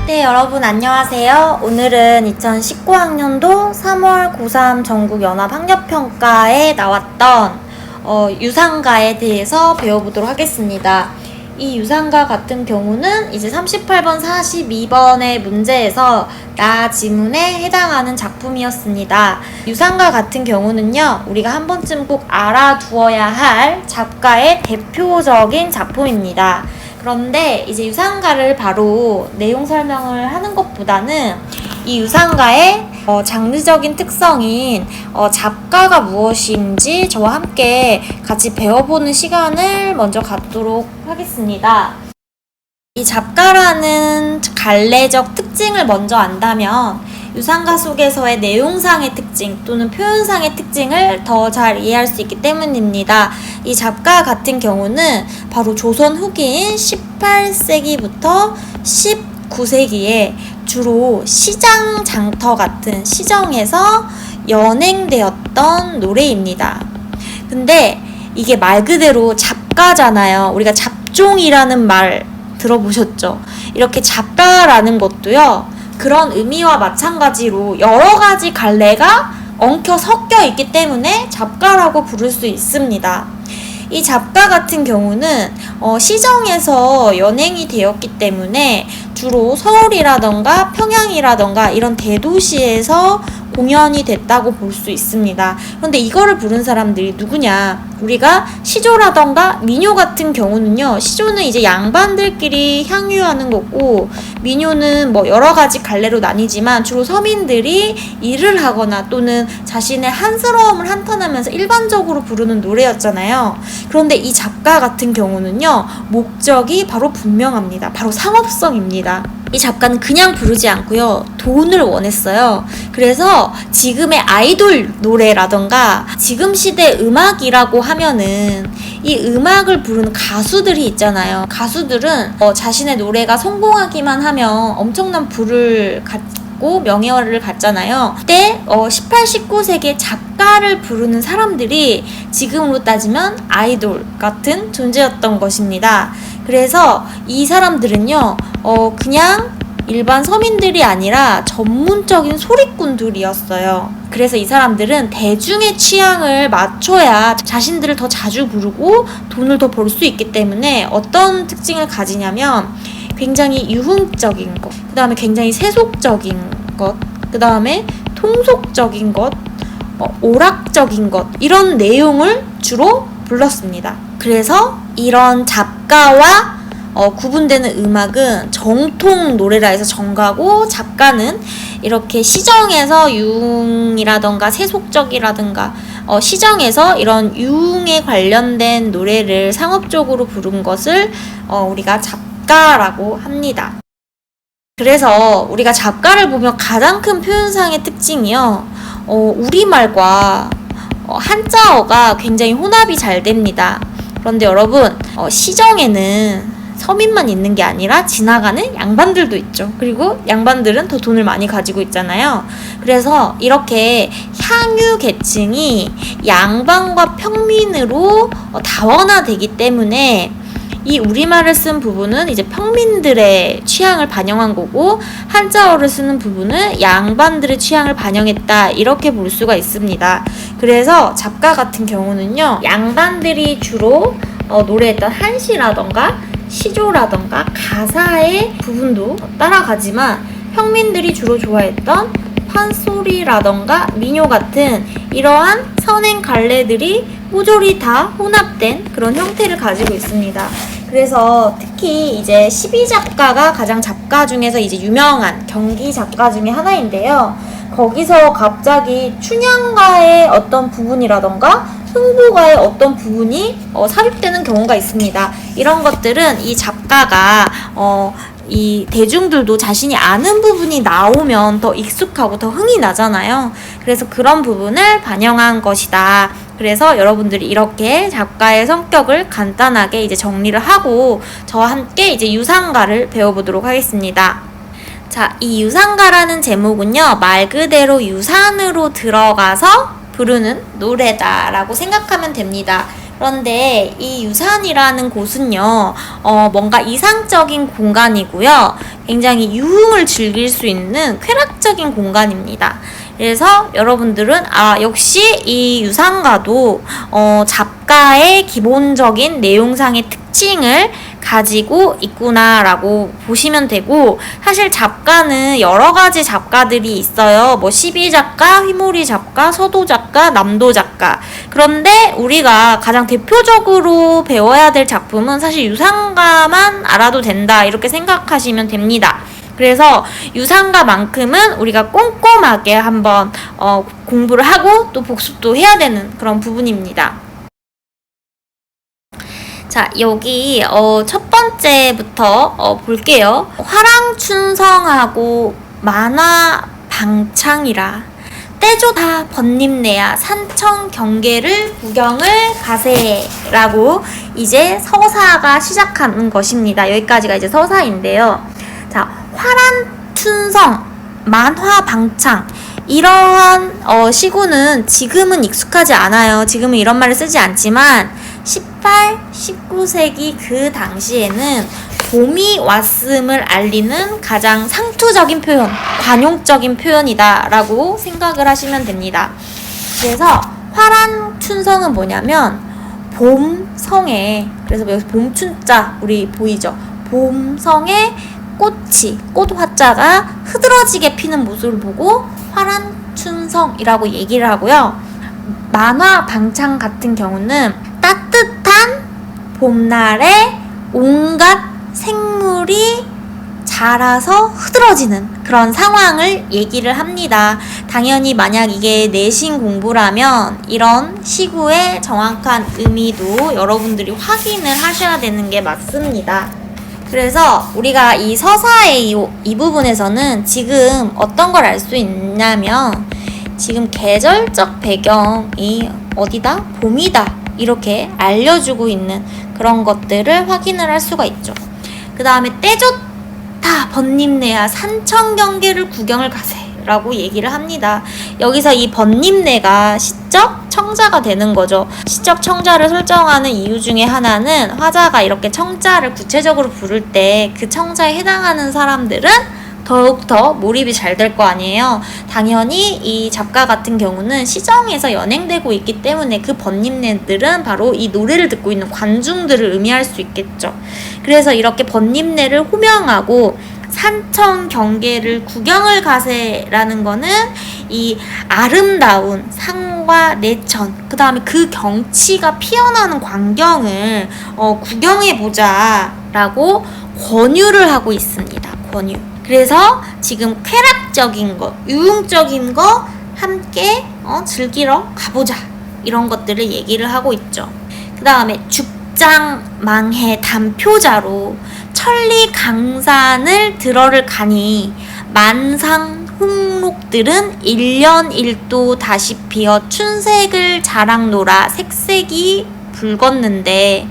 네, 여러분 안녕하세요. 오늘은 2019학년도 3월 고3 전국연합학력평가에 나왔던 유상가에 대해서 배워보도록 하겠습니다. 이 유상가 같은 경우는 이제 38번, 42번의 문제에서 나 지문에 해당하는 작품이었습니다. 유상가 같은 경우는요, 우리가 한 번쯤 꼭 알아두어야 할 작가의 대표적인 작품입니다. 그런데 이제 유상가를 바로 내용 설명을 하는 것보다는 이 유상가의 장르적인 특성인 작가가 무엇인지 저와 함께 같이 배워보는 시간을 먼저 갖도록 하겠습니다. 이 작가라는 갈래적 특징을 먼저 안다면 유상가 속에서의 내용상의 특징 또는 표현상의 특징을 더 잘 이해할 수 있기 때문입니다. 이 작가 같은 경우는 바로 조선 후기인 18세기부터 19세기에 주로 시장 장터 같은 시정에서 연행되었던 노래입니다. 근데 이게 말 그대로 잡가잖아요. 우리가 잡종이라는 말 들어보셨죠? 이렇게 잡가라는 것도요, 그런 의미와 마찬가지로 여러 가지 갈래가 엉켜 섞여 있기 때문에 잡가라고 부를 수 있습니다. 이 잡가 같은 경우는 시정에서 연행이 되었기 때문에 주로 서울이라던가 평양이라던가 이런 대도시에서 공연이 됐다고 볼 수 있습니다. 그런데 이거를 부른 사람들이 누구냐? 우리가 시조라던가 민요 같은 경우는요, 시조는 이제 양반들끼리 향유하는 거고, 민요는 뭐 여러 가지 갈래로 나뉘지만 주로 서민들이 일을 하거나 또는 자신의 한스러움을 한탄하면서 일반적으로 부르는 노래였잖아요. 그런데 이 작가 같은 경우는요, 목적이 바로 분명합니다. 바로 상업성입니다. 이 작가는 그냥 부르지 않고요, 돈을 원했어요. 그래서 지금의 아이돌 노래라던가 지금 시대 음악이라고 하면은 이 음악을 부르는 가수들이 있잖아요. 가수들은 자신의 노래가 성공하기만 하면 엄청난 부를 갖고 명예를 갖잖아요. 그때 18, 19세기의 작가를 부르는 사람들이 지금으로 따지면 아이돌 같은 존재였던 것입니다. 그래서 이 사람들은요, 그냥 일반 서민들이 아니라 전문적인 소리꾼들이었어요. 그래서 이 사람들은 대중의 취향을 맞춰야 자신들을 더 자주 부르고 돈을 더 벌 수 있기 때문에 어떤 특징을 가지냐면 굉장히 유흥적인 것, 그 다음에 굉장히 세속적인 것, 그 다음에 통속적인 것, 오락적인 것, 이런 내용을 주로 불렀습니다. 그래서 이런 작가와 구분되는 음악은 정통 노래라 해서 정가고, 작가는 이렇게 시정에서 유흥이라던가 세속적이라던가 시정에서 이런 유흥에 관련된 노래를 상업적으로 부른 것을 우리가 작가라고 합니다. 그래서 우리가 작가를 보면 가장 큰 표현상의 특징이요, 우리말과 한자어가 굉장히 혼합이 잘 됩니다. 그런데 여러분, 시정에는 서민만 있는 게 아니라 지나가는 양반들도 있죠. 그리고 양반들은 더 돈을 많이 가지고 있잖아요. 그래서 이렇게 향유 계층이 양반과 평민으로 다원화되기 때문에 이 우리말을 쓴 부분은 이제 평민들의 취향을 반영한 거고, 한자어를 쓰는 부분은 양반들의 취향을 반영했다, 이렇게 볼 수가 있습니다. 그래서 작가 같은 경우는요, 양반들이 주로 노래했던 한시라던가 시조라던가 가사의 부분도 따라가지만 평민들이 주로 좋아했던 판소리라던가 민요 같은 이러한 선행 갈래들이 모조리 다 혼합된 그런 형태를 가지고 있습니다. 그래서 특히 이제 12작가가 가장 작가 중에서 이제 유명한 경기 작가 중에 하나인데요. 거기서 갑자기 춘향가의 어떤 부분이라던가 흥부가의 어떤 부분이 삽입되는 경우가 있습니다. 이런 것들은 이 작가가 이 대중들도 자신이 아는 부분이 나오면 더 익숙하고 더 흥이 나잖아요. 그래서 그런 부분을 반영한 것이다. 그래서 여러분들이 이렇게 작가의 성격을 간단하게 이제 정리를 하고 저와 함께 이제 유상가를 배워보도록 하겠습니다. 자, 이 유상가라는 제목은요, 말 그대로 유산으로 들어가서 부르는 노래다라고 생각하면 됩니다. 그런데 이 유산이라는 곳은요, 뭔가 이상적인 공간이고요. 굉장히 유흥을 즐길 수 있는 쾌락적인 공간입니다. 그래서 여러분들은 역시 이 유상가도 잡가의 기본적인 내용상의 특징을 가지고 있구나라고 보시면 되고, 사실 잡가는 여러 가지 잡가들이 있어요. 뭐 시비잡가, 휘몰이잡가, 서도잡가, 남도잡가. 그런데 우리가 가장 대표적으로 배워야 될 작품은 사실 유상가만 알아도 된다, 이렇게 생각하시면 됩니다. 그래서 유상가만큼은 우리가 꼼꼼하게 한번 공부를 하고 또 복습도 해야 되는 그런 부분입니다. 자, 여기 첫 번째부터 볼게요. 화랑춘성하고 만화방창이라 떼조다 번님내야 산청 경계를 구경을 가세라고 이제 서사가 시작하는 것입니다. 여기까지가 이제 서사인데요. 자, 화란춘성, 만화방창, 이러한 시구는 지금은 익숙하지 않아요. 지금은 이런 말을 쓰지 않지만 18, 19세기 그 당시에는 봄이 왔음을 알리는 가장 상투적인 표현, 관용적인 표현이다 라고 생각을 하시면 됩니다. 그래서 화란춘성은 뭐냐면 봄성에, 그래서 여기서 봄춘자 우리 보이죠? 봄성에 꽃 화자가 흐드러지게 피는 모습을 보고 화란춘성이라고 얘기를 하고요. 만화방창 같은 경우는 따뜻한 봄날에 온갖 생물이 자라서 흐드러지는 그런 상황을 얘기를 합니다. 당연히 만약 이게 내신 공부라면 이런 시구의 정확한 의미도 여러분들이 확인을 하셔야 되는 게 맞습니다. 그래서 우리가 이 서사의 이 부분에서는 지금 어떤 걸 알 수 있냐면, 지금 계절적 배경이 어디다? 봄이다, 이렇게 알려주고 있는 그런 것들을 확인을 할 수가 있죠. 그 다음에 떼좋다 번님내야 산청경계를 구경을 가세 라고 얘기를 합니다. 여기서 이 번님내가 시적 청자가 되는 거죠. 시적 청자를 설정하는 이유 중에 하나는 화자가 이렇게 청자를 구체적으로 부를 때 그 청자에 해당하는 사람들은 더욱더 몰입이 잘 될 거 아니에요. 당연히 이 작가 같은 경우는 시정에서 연행되고 있기 때문에 그 번님내들은 바로 이 노래를 듣고 있는 관중들을 의미할 수 있겠죠. 그래서 이렇게 번님내를 호명하고 산청 경계를 구경을 가세라는 거는 이 아름다운 산과 내천, 그 다음에 그 경치가 피어나는 광경을 구경해보자 라고 권유를 하고 있습니다. 권유. 그래서 지금 쾌락적인 거, 유흥적인 거 함께 즐기러 가보자, 이런 것들을 얘기를 하고 있죠. 그 다음에 죽장망해 단표자로 천리강산을 들어를 가니 만상 홍록들은 일년일도 다시 피어 춘색을 자랑노라 색색이 붉었는데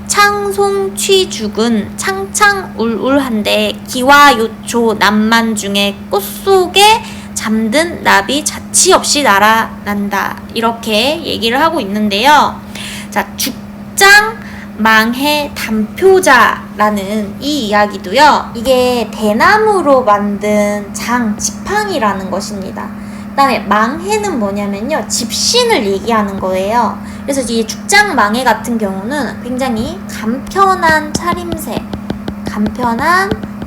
창송취죽은 창창울울한데 기와요초 남만 중에 꽃 속에 잠든 나비 자치 없이 날아난다, 이렇게 얘기를 하고 있는데요. 자, 죽장망해 단표자라는 이 이야기도요, 이게 대나무로 만든 지팡이라는 것입니다. 그 다음에 망해는 뭐냐면요, 집신을 얘기하는 거예요. 그래서 이 죽장망해 같은 경우는 굉장히 간편한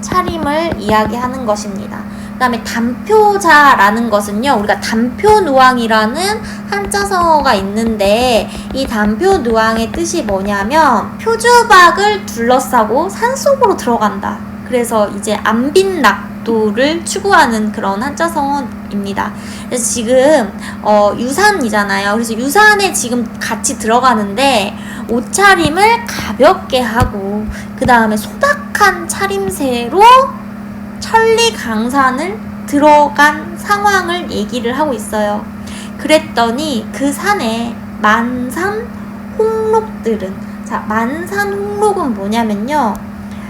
차림을 이야기하는 것입니다. 그 다음에 단표자라는 것은요, 우리가 단표누왕이라는 한자성어가 있는데, 이 단표누왕의 뜻이 뭐냐면 표주박을 둘러싸고 산속으로 들어간다. 그래서 이제 안빈낙도를 추구하는 그런 한자성어입니다. 그래서 지금 유산이잖아요. 그래서 유산에 지금 같이 들어가는데 옷차림을 가볍게 하고 그 다음에 소박한 차림새로 천리강산을 들어간 상황을 얘기를 하고 있어요. 그랬더니 그 산에 만산 홍록들은, 자, 만산 홍록은 뭐냐면요,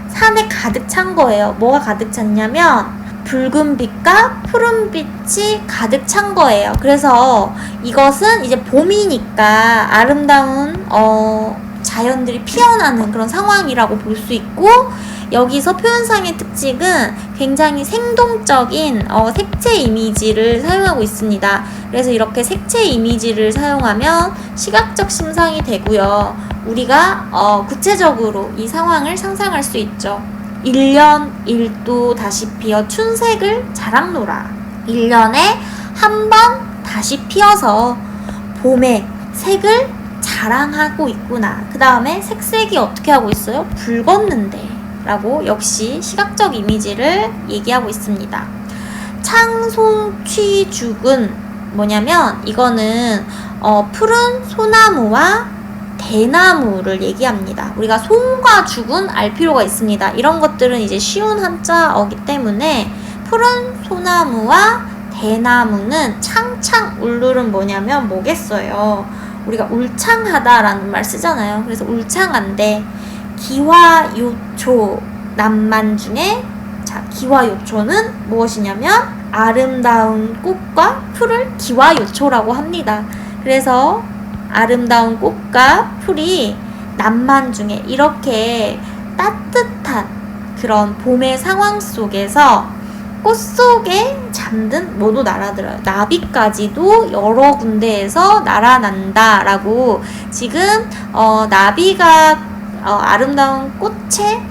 산에 가득 찬 거예요. 뭐가 가득 찼냐면 붉은 빛과 푸른 빛이 가득 찬 거예요. 그래서 이것은 이제 봄이니까 아름다운 자연들이 피어나는 그런 상황이라고 볼 수 있고, 여기서 표현상의 특징은 굉장히 생동적인 색채 이미지를 사용하고 있습니다. 그래서 이렇게 색채 이미지를 사용하면 시각적 심상이 되고요. 우리가 구체적으로 이 상황을 상상할 수 있죠. 1년 1도 다시 피어 춘색을 자랑노라. 1년에 한 번 다시 피어서 봄의 색을 자랑하고 있구나. 그 다음에 색색이 어떻게 하고 있어요? 붉었는데 라고 역시 시각적 이미지를 얘기하고 있습니다. 창송취죽은 뭐냐면 이거는 푸른 소나무와 대나무를 얘기합니다. 우리가 송과 죽은 알 필요가 있습니다. 이런 것들은 이제 쉬운 한자어기 때문에 푸른 소나무와 대나무는 창창 울룰은 뭐냐면 뭐겠어요? 우리가 울창하다라는 말 쓰잖아요. 그래서 울창한데 기화요초 낭만 중에 기화요초는 무엇이냐면 아름다운 꽃과 풀을 기화요초라고 합니다. 그래서 아름다운 꽃과 풀이 낭만 중에 이렇게 따뜻한 그런 봄의 상황 속에서 꽃 속에 잠든 뭐도 날아들어요. 나비까지도 여러 군데에서 날아난다 라고 지금 나비가 아름다운 꽃에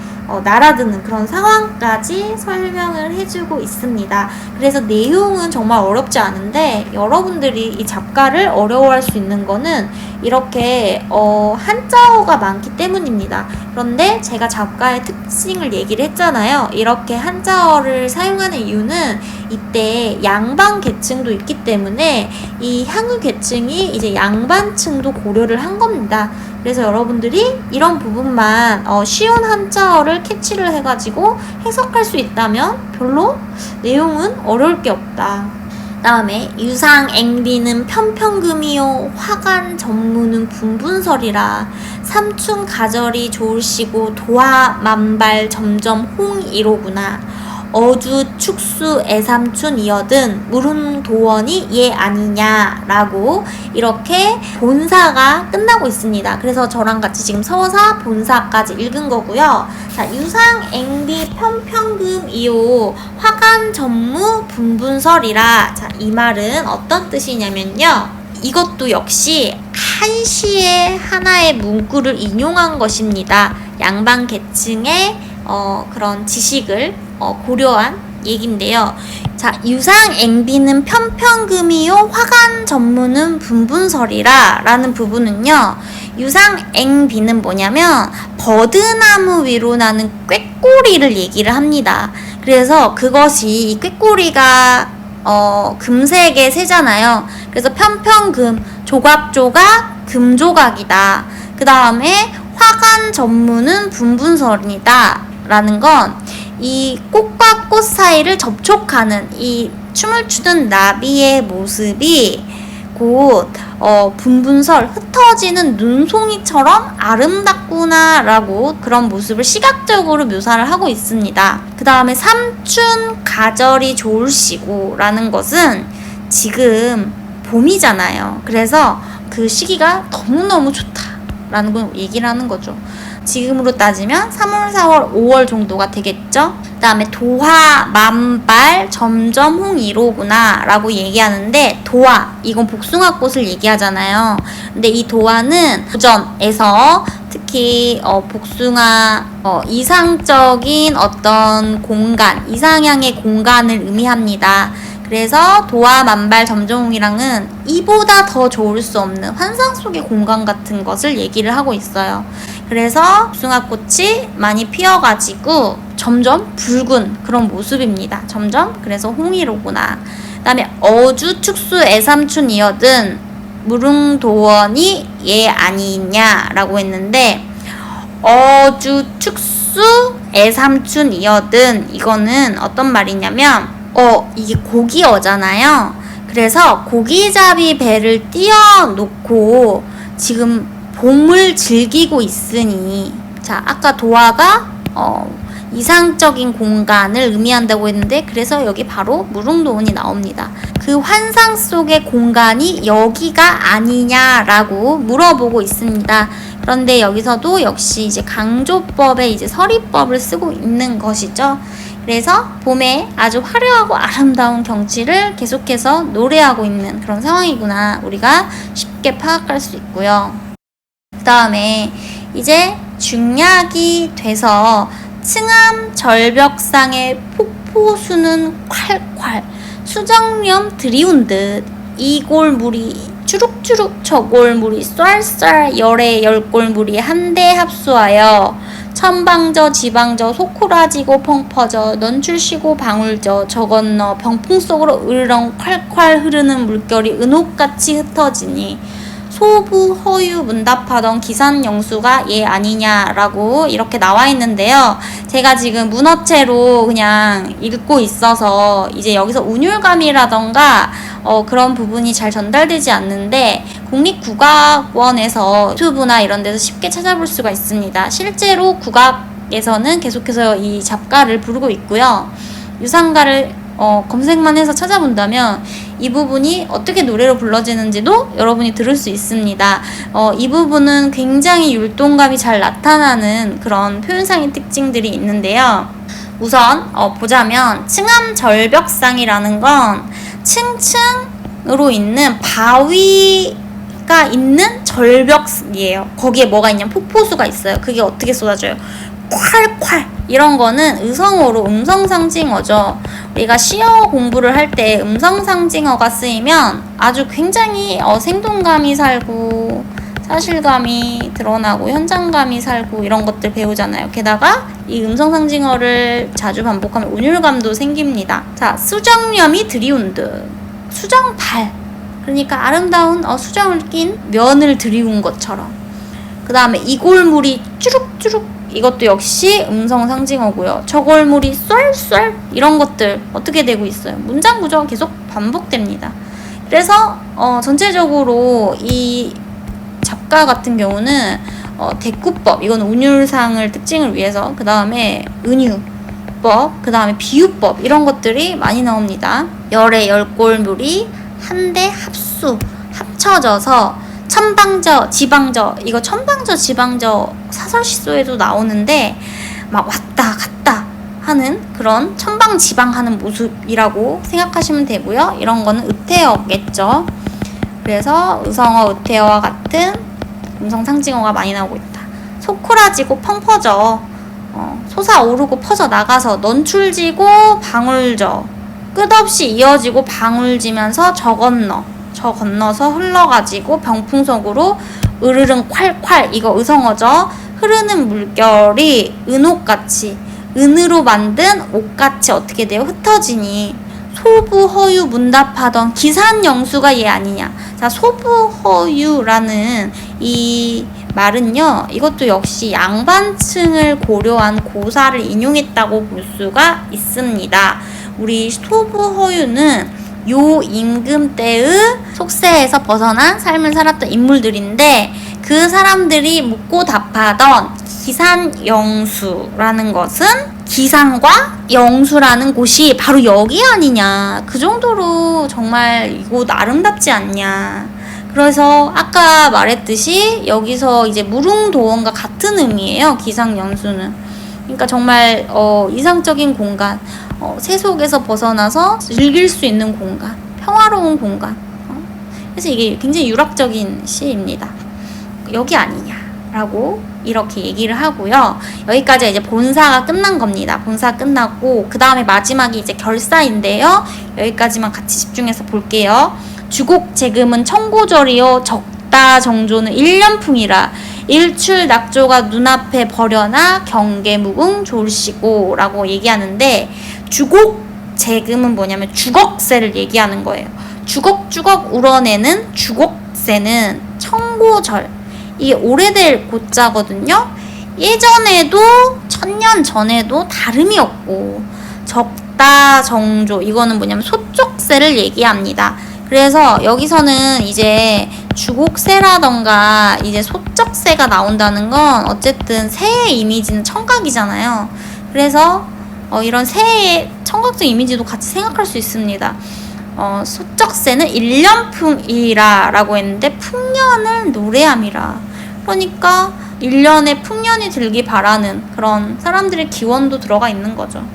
날아드는 그런 상황까지 설명을 해주고 있습니다. 그래서 내용은 정말 어렵지 않은데 여러분들이 이 작가를 어려워할 수 있는 거는 이렇게 한자어가 많기 때문입니다. 그런데 제가 작가의 특징을 얘기를 했잖아요. 이렇게 한자어를 사용하는 이유는 이때 양반 계층도 있기 때문에 이 향유 계층이 이제 양반층도 고려를 한 겁니다. 그래서 여러분들이 이런 부분만 쉬운 한자어를 캐치를 해가지고 해석할 수 있다면 별로 내용은 어려울 게 없다. 다음에 유상앵비는 편편금이요 화간 전무는 분분설이라 삼춘 가절이 좋으시고 도화 만발 점점 홍이로구나. 어주 축수 애삼춘 이어든 무릉도원이 얘 아니냐라고 이렇게 본사가 끝나고 있습니다. 그래서 저랑 같이 지금 서사 본사까지 읽은 거고요. 자, 유상앵비 편편금이요 화간 전무 분분설이라. 자, 이 말은 어떤 뜻이냐면요. 이것도 역시 한 시의 하나의 문구를 인용한 것입니다. 양반 계층의 그런 지식을 고려한 얘긴데요. 자, 유상앵비는 편편금이요 화간 전무는 분분설이라 라는 부분은요. 유상앵비는 뭐냐면 버드나무 위로 나는 꾀꼬리를 얘기를 합니다. 그래서 그것이 이 꾀꼬리가 금색의 새잖아요. 그래서 편편금 조각조각 금조각이다. 그 다음에 화간 전무는 분분설이다 라는 건 이 꽃과 꽃 사이를 접촉하는 이 춤을 추는 나비의 모습이 곧 분분설 흩어지는 눈송이처럼 아름답구나 라고 그런 모습을 시각적으로 묘사를 하고 있습니다. 그 다음에 삼춘 가절이 좋을시고 라는 것은 지금 봄이잖아요. 그래서 그 시기가 너무너무 좋다 라는 걸 얘기를 하는 거죠. 지금으로 따지면 3월, 4월, 5월 정도가 되겠죠. 그 다음에 도화, 만발, 점점 홍이로구나 라고 얘기하는데 도화, 이건 복숭아꽃을 얘기하잖아요. 근데 이 도화는 고전에서 특히 복숭아 이상적인 어떤 공간, 이상향의 공간을 의미합니다. 그래서 도화, 만발, 점점홍이랑은 이보다 더 좋을 수 없는 환상 속의 공간 같은 것을 얘기를 하고 있어요. 그래서 복숭아꽃이 많이 피어가지고 점점 붉은 그런 모습입니다. 점점 그래서 홍이로구나. 그 다음에 어주 축수 애삼춘 이어든 무릉도원이 얘 아니냐라고 했는데 어주 축수 애삼춘 이어든 이거는 어떤 말이냐면 이게 고기어잖아요. 그래서 고기잡이 배를 띄워놓고 지금 봄을 즐기고 있으니 자 아까 도화가 이상적인 공간을 의미한다고 했는데, 그래서 여기 바로 무릉도원이 나옵니다. 그 환상 속의 공간이 여기가 아니냐라고 물어보고 있습니다. 그런데 여기서도 역시 이제 강조법의 이제 서리법을 쓰고 있는 것이죠. 그래서 봄에 아주 화려하고 아름다운 경치를 계속해서 노래하고 있는 그런 상황이구나, 우리가 쉽게 파악할 수 있고요. 그 다음에 이제 중약이 돼서 층암 절벽상의 폭포수는 콸콸 수정염 들이운 듯 이 골물이 주룩주룩 저 골물이 쌀쌀 열에 열 골물이 한데 합수하여 천방저 지방저 소쿠라지고 펑퍼져 넌출시고 방울져 저 건너 병풍 속으로 으르렁 콸콸 흐르는 물결이 은옥같이 흩어지니 소부 허유 문답하던 기산영수가 얘 아니냐라고 이렇게 나와 있는데요. 제가 지금 문어체로 그냥 읽고 있어서 이제 여기서 운율감이라던가 그런 부분이 잘 전달되지 않는데, 국립국악원에서 유튜브나 이런 데서 쉽게 찾아볼 수가 있습니다. 실제로 국악에서는 계속해서 이 잡가를 부르고 있고요. 유상가를 검색만 해서 찾아본다면 이 부분이 어떻게 노래로 불러지는지도 여러분이 들을 수 있습니다. 이 부분은 굉장히 율동감이 잘 나타나는 그런 표현상의 특징들이 있는데요. 우선 보자면 층암절벽상이라는 건 층층으로 있는 바위가 있는 절벽이에요. 거기에 뭐가 있냐면 폭포수가 있어요. 그게 어떻게 쏟아져요? 콸콸! 이런 거는 의성어로 음성상징어죠. 우리가 시어 공부를 할 때 음성상징어가 쓰이면 아주 굉장히 생동감이 살고 사실감이 드러나고 현장감이 살고 이런 것들 배우잖아요. 게다가 이 음성상징어를 자주 반복하면 운율감도 생깁니다. 자, 수정염이 들이운 듯 수정발, 그러니까 아름다운 수정을 낀 면을 들이운 것처럼. 그 다음에 이골물이 쭈룩쭈룩, 이것도 역시 음성 상징어고요. 저골물이 쏠쏠, 이런 것들 어떻게 되고 있어요? 문장 구조가 계속 반복됩니다. 그래서 전체적으로 이 잡가 같은 경우는 대꾸법, 이건 운율상을 특징을 위해서, 그 다음에 은유법, 그 다음에 비유법, 이런 것들이 많이 나옵니다. 열의 열골물이 한데 합쳐져서 천방저 지방저, 이거 천방저 지방저 사설시소에도 나오는데 막 왔다 갔다 하는 그런 천방지방 하는 모습이라고 생각하시면 되고요. 이런 거는 의태어겠죠. 그래서 의성어, 의태어와 같은 음성상징어가 많이 나오고 있다. 소쿠라지고 펑퍼져, 솟아오르고 퍼져 나가서 넌출지고 방울져, 끝없이 이어지고 방울지면서 저 건너서 흘러가지고 병풍속으로 으르릉 콸콸, 이거 의성어죠. 흐르는 물결이 은옥같이, 은으로 만든 옷같이 어떻게 돼요? 흩어지니 소부허유 문답하던 기산영수가 얘 아니냐. 자, 소부허유라는 이 말은요, 이것도 역시 양반층을 고려한 고사를 인용했다고 볼 수가 있습니다. 우리 소부허유는 요 임금 때의 속세에서 벗어난 삶을 살았던 인물들인데, 그 사람들이 묻고 답하던 기산영수라는 것은 기산과 영수라는 곳이 바로 여기 아니냐, 그 정도로 정말 이곳 아름답지 않냐. 그래서 아까 말했듯이 여기서 이제 무릉도원과 같은 의미예요, 기상영수는. 그러니까 정말 이상적인 공간, 세속에서 벗어나서 즐길 수 있는 공간, 평화로운 공간. 그래서 이게 굉장히 유락적인 시입니다. 여기 아니냐라고 이렇게 얘기를 하고요. 여기까지 이제 본사가 끝난 겁니다. 본사 끝났고 그 다음에 마지막이 이제 결사인데요. 여기까지만 같이 집중해서 볼게요. 주곡재금은 청고절이요 적다 정조는 일년풍이라 일출 낙조가 눈앞에 버려나 경계무궁 졸시고 라고 얘기하는데, 주곡재금은 뭐냐면 주걱새를 얘기하는 거예요. 주걱주걱 우러내는 주곡새는 청고절, 이게 오래될 고자거든요. 예전에도 1000년 전에도 다름이 없고, 적다 정조, 이거는 뭐냐면 소쪽새를 얘기합니다. 그래서 여기서는 이제 주곡새라던가 이제 소쩍새가 나온다는 건 어쨌든 새의 이미지는 청각이잖아요. 그래서 이런 새의 청각적 이미지도 같이 생각할 수 있습니다. 소쩍새는 1년풍이라 라고 했는데 풍년을 노래함이라. 그러니까 1년에 풍년이 들기 바라는 그런 사람들의 기원도 들어가 있는 거죠.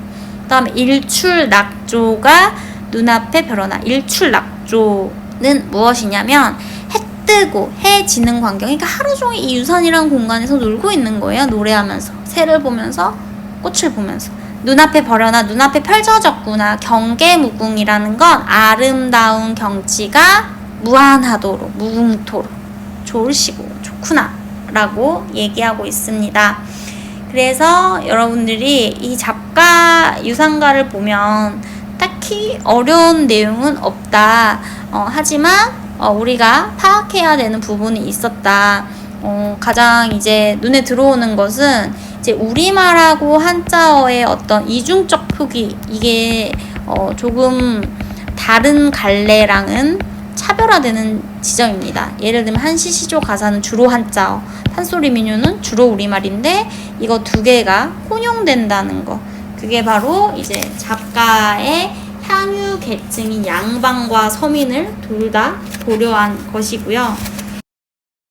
그 다음에 일출낙조가 눈앞에 별어나. 일출낙조는 무엇이냐면 해 뜨고 해 지는 광경, 그러니까 하루 종일 이 유산이라는 공간에서 놀고 있는 거예요. 노래하면서, 새를 보면서, 꽃을 보면서. 눈앞에 벌여나 눈앞에 펼쳐졌구나. 경계무궁이라는 건 아름다운 경치가 무한하도록, 무궁토록 좋으시고 좋구나 라고 얘기하고 있습니다. 그래서 여러분들이 이 작가 유산가를 보면 딱히 어려운 내용은 없다. 하지만 우리가 파악해야 되는 부분이 있었다. 가장 이제 눈에 들어오는 것은 이제 우리말하고 한자어의 어떤 이중적 표기, 이게 조금 다른 갈래랑은 차별화되는 지점입니다. 예를 들면 한시시조 가사는 주로 한자어, 판소리 민요는 주로 우리말인데 이거 두 개가 혼용된다는 거. 그게 바로 이제 작가의 향유 계층인 양반과 서민을 둘 다 고려한 것이고요.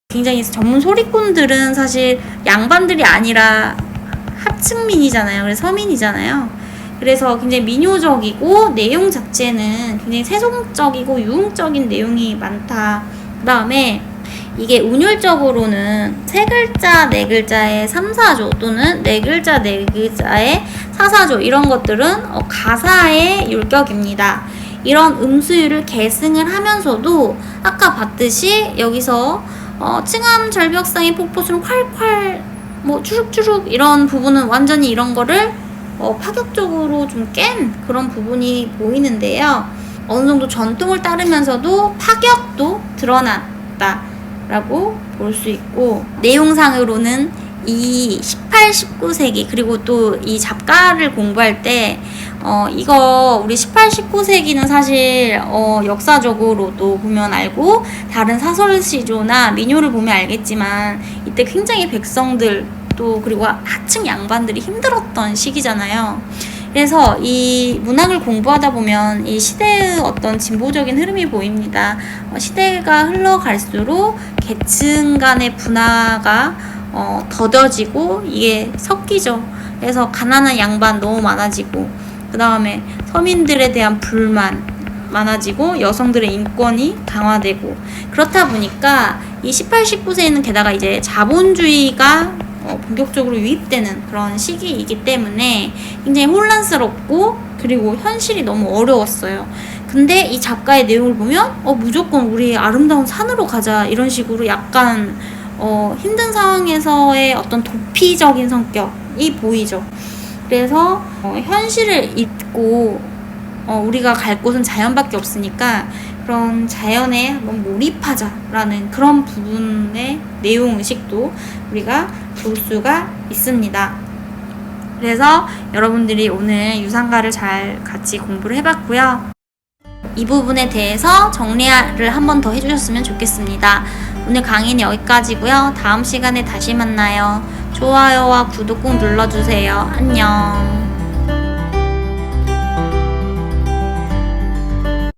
굉장히 전문 소리꾼들은 사실 양반들이 아니라 하층민이잖아요. 그래서 서민이잖아요. 그래서 굉장히 민요적이고 내용 자체는 굉장히 세속적이고 유흥적인 내용이 많다. 그 다음에 이게 운율적으로는 세 글자, 네 글자의 3, 4조 또는 네 글자, 네 글자의 4, 4조 이런 것들은 가사의 율격입니다. 이런 음수율을 계승을 하면서도 아까 봤듯이 여기서 칭암 절벽상의 폭포수는 콸콸 뭐 추룩추룩 이런 부분은 완전히 이런 거를 파격적으로 좀 깬 그런 부분이 보이는데요. 어느 정도 전통을 따르면서도 파격도 드러났다 라고 볼 수 있고, 내용상으로는 이 18, 19세기 그리고 또 이 작가를 공부할 때 이거 우리 18, 19세기는 사실 역사적으로도 보면 알고 다른 사설시조나 민요를 보면 알겠지만 이때 굉장히 백성들 또 그리고 하층 양반들이 힘들었던 시기잖아요. 그래서 이 문학을 공부하다 보면 이 시대의 어떤 진보적인 흐름이 보입니다. 시대가 흘러갈수록 계층 간의 분화가 더뎌지고 이게 섞이죠. 그래서 가난한 양반 너무 많아지고, 그 다음에 서민들에 대한 불만 많아지고 여성들의 인권이 강화되고, 그렇다 보니까 이 18, 19세에는 게다가 이제 자본주의가 본격적으로 유입되는 그런 시기이기 때문에 굉장히 혼란스럽고 그리고 현실이 너무 어려웠어요. 근데 이 작가의 내용을 보면 무조건 우리 아름다운 산으로 가자 이런 식으로 약간 힘든 상황에서의 어떤 도피적인 성격이 보이죠. 그래서 현실을 잊고 우리가 갈 곳은 자연밖에 없으니까 그런 자연에 한번 몰입하자라는 그런 부분의 내용의식도 우리가 볼 수가 있습니다. 그래서 여러분들이 오늘 유산가를 잘 같이 공부를 해봤고요. 이 부분에 대해서 정리를 한 번 더 해주셨으면 좋겠습니다. 오늘 강의는 여기까지고요. 다음 시간에 다시 만나요. 좋아요와 구독 꼭 눌러주세요. 안녕.